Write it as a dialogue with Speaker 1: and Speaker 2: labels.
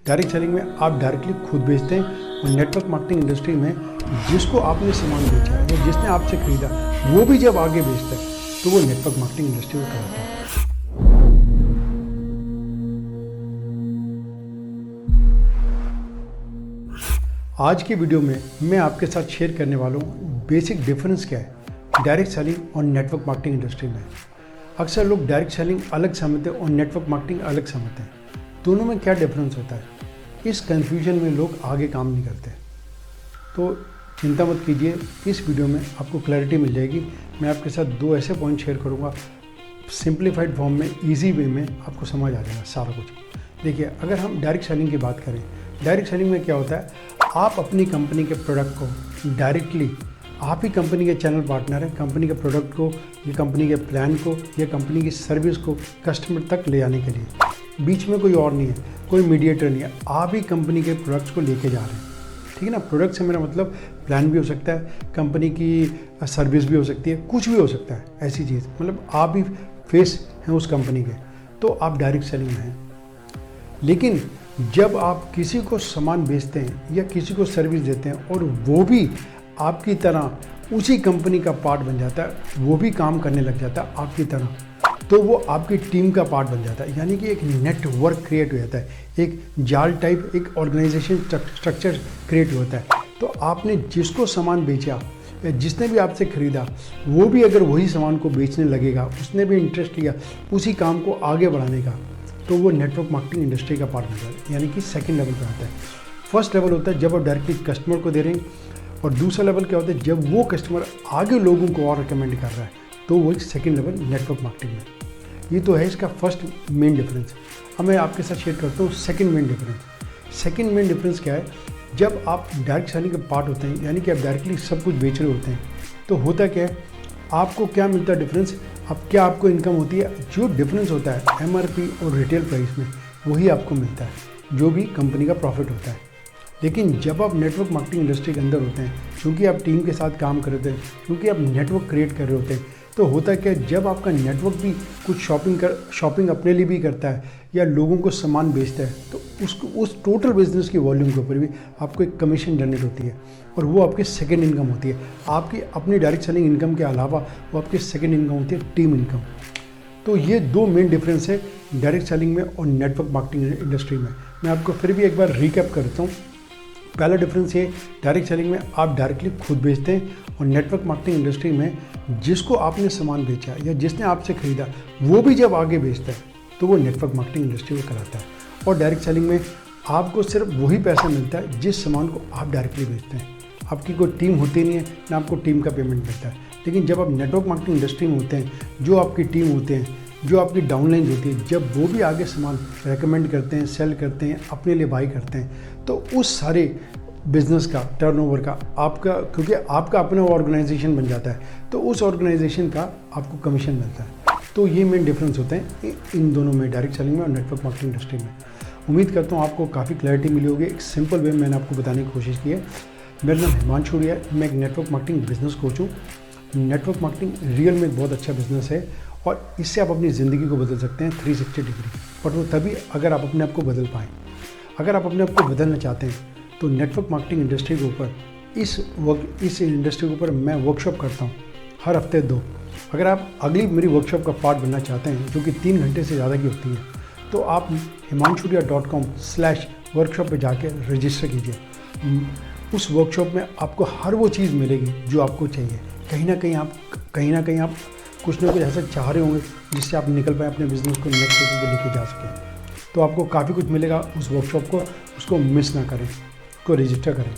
Speaker 1: Direct selling में आप directly खुद बेचते हैं और नेटवर्क मार्केटिंग इंडस्ट्री में जिसको आपने सामान बेचा है या जिसने आपसे खरीदा वो भी जब आगे बेचता है तो वो नेटवर्क मार्केटिंग इंडस्ट्री में कहलाता है। आज की वीडियो में मैं आपके साथ शेयर करने वाला हूँ बेसिक डिफरेंस क्या है डायरेक्ट सेलिंग और नेटवर्क मार्केटिंग इंडस्ट्री में। अक्सर लोग डायरेक्ट सेलिंग अलग समझते हैं और नेटवर्क मार्केटिंग अलग समझते हैं। दोनों में क्या डिफरेंस होता है, इस कंफ्यूजन में लोग आगे काम नहीं करते। तो चिंता मत कीजिए, इस वीडियो में आपको क्लैरिटी मिल जाएगी। मैं आपके साथ दो ऐसे पॉइंट शेयर करूँगा, सिंप्लीफाइड फॉर्म में, ईजी वे में आपको समझ आ जाएगा सारा कुछ। देखिए, अगर हम डायरेक्ट सेलिंग की बात करें, डायरेक्ट सेलिंग में क्या होता है, आप अपनी कंपनी के प्रोडक्ट को डायरेक्टली, आप ही कंपनी के चैनल पार्टनर हैं, कंपनी के प्रोडक्ट को या कंपनी के प्लान को या कंपनी की सर्विस को कस्टमर तक ले जाने के लिए बीच में कोई और नहीं है, कोई मीडिएटर नहीं है, आप ही कंपनी के प्रोडक्ट्स को लेके जा रहे हैं। ठीक है ना। प्रोडक्ट से मेरा मतलब प्लान भी हो सकता है, कंपनी की सर्विस भी हो सकती है, कुछ भी हो सकता है ऐसी चीज़, मतलब आप ही फेस हैं उस कंपनी के, तो आप डायरेक्ट सेलिंग में हैं। लेकिन जब आप किसी को सामान बेचते हैं या किसी को सर्विस देते हैं और वो भी आपकी तरह उसी कंपनी का पार्ट बन जाता है, वो भी काम करने लग जाता है आपकी तरह, तो वो आपकी टीम का पार्ट बन जाता है। यानी कि एक नेटवर्क क्रिएट हो जाता है, एक जाल टाइप, एक ऑर्गेनाइजेशन स्ट्रक्चर क्रिएट होता है। तो आपने जिसको सामान बेचा या जिसने भी आपसे ख़रीदा, वो भी अगर वही सामान को बेचने लगेगा, उसने भी इंटरेस्ट लिया उसी काम को आगे बढ़ाने का, तो वो नेटवर्क मार्केटिंग इंडस्ट्री का पार्ट बन जाता है। यानी कि सेकंड लेवल पे आता है। फर्स्ट लेवल होता है जब आप डायरेक्टली कस्टमर को दे रहे हैं, और दूसरा लेवल क्या होता है जब वो कस्टमर आगे लोगों को और रिकमेंड कर रहा है, तो वो एक सेकंड लेवल नेटवर्क मार्केटिंग में। ये तो है इसका फर्स्ट मेन डिफरेंस। अब मैं आपके साथ शेयर करता हूँ second main difference. Second main difference क्या है, जब आप डायरेक्ट सेलिंग के पार्ट होते हैं, यानी कि आप डायरेक्टली सब कुछ बेच रहे होते हैं, तो होता क्या है, आपको क्या मिलता है डिफरेंस, अब क्या आपको इनकम होती है, जो डिफरेंस होता है MRP और रिटेल प्राइस में, वही आपको मिलता है, जो भी कंपनी का प्रॉफिट होता है। लेकिन जब आप नेटवर्क मार्केटिंग इंडस्ट्री के अंदर होते हैं, क्योंकि आप टीम के साथ काम कर रहे होते हैं, क्योंकि आप नेटवर्क क्रिएट कर रहे होते हैं, तो होता क्या है, जब आपका नेटवर्क भी कुछ शॉपिंग अपने लिए भी करता है या लोगों को सामान बेचता है, तो उसको उस टोटल बिजनेस की वॉल्यूम के ऊपर भी आपको एक कमीशन जनरेट होती है, और वो आपकी सेकेंड इनकम होती है। आपकी अपनी डायरेक्ट सेलिंग इनकम के अलावा वो आपकी सेकेंड इनकम होती है, टीम इनकम। तो ये दो मेन डिफरेंस है डायरेक्ट सेलिंग में और नेटवर्क मार्केटिंग इंडस्ट्री में। मैं आपको फिर भी एक बार रिकैप करता हूँ। पहला डिफरेंस ये, डायरेक्ट सेलिंग में आप डायरेक्टली खुद बेचते हैं, और नेटवर्क मार्केटिंग इंडस्ट्री में जिसको आपने सामान बेचा या जिसने आपसे खरीदा वो भी जब आगे बेचता है, तो वो नेटवर्क मार्केटिंग इंडस्ट्री में कहलाता है। और डायरेक्ट सेलिंग में आपको सिर्फ वही पैसा मिलता है जिस सामान को आप डायरेक्टली बेचते हैं। आपकी कोई टीम होती नहीं है, ना आपको टीम का पेमेंट मिलता है। लेकिन जब आप नेटवर्क मार्केटिंग इंडस्ट्री में होते हैं, जो आपकी टीम होते हैं, जो आपकी डाउनलाइन होती है, जब वो भी आगे सामान रेकमेंड करते हैं, सेल करते हैं, अपने लिए बाई करते हैं, तो उस सारे बिजनेस का, टर्नओवर का आपका, क्योंकि आपका अपना ऑर्गेनाइजेशन बन जाता है, तो उस ऑर्गेनाइजेशन का आपको कमीशन मिलता है। तो ये मेन डिफरेंस होते हैं इन दोनों में, डायरेक्ट सेलिंग में और नेटवर्क मार्केटिंग इंडस्ट्री में। उम्मीद करता हूँ आपको काफ़ी क्लैरिटी मिली होगी। एक सिंपल वे मैंने आपको बताने की कोशिश की है। मेरा नाम हिमांशु है, मैं एक नेटवर्क मार्केटिंग बिजनेस कोच हूँ। नेटवर्क मार्केटिंग रियल में बहुत अच्छा बिजनेस है, और इससे आप अपनी ज़िंदगी को बदल सकते हैं 360 डिग्री। बट वो तभी अगर आप अपने आप को बदल पाएँ। अगर आप अपने आप को बदलना चाहते हैं, तो नेटवर्क मार्केटिंग इंडस्ट्री के ऊपर, इस इंडस्ट्री के ऊपर मैं वर्कशॉप करता हूँ हर हफ्ते 2। अगर आप अगली मेरी वर्कशॉप का पार्ट बनना चाहते हैं, जो कि 3 घंटे से ज़्यादा की होती है, तो आप himanshuria.com/workshop पे जाके रजिस्टर कीजिए। उस वर्कशॉप में आपको हर वो चीज़ मिलेगी जो आपको चाहिए। कहीं ना कहीं आप कुछ ना कुछ ऐसा चाह रहे होंगे जिससे आप निकल पाए, अपने बिजनेस को नेक्स्ट लेवल पे लेके जा सकें। तो आपको काफ़ी कुछ मिलेगा उस वर्कशॉप को, उसको मिस ना करें, उसको रजिस्टर करें।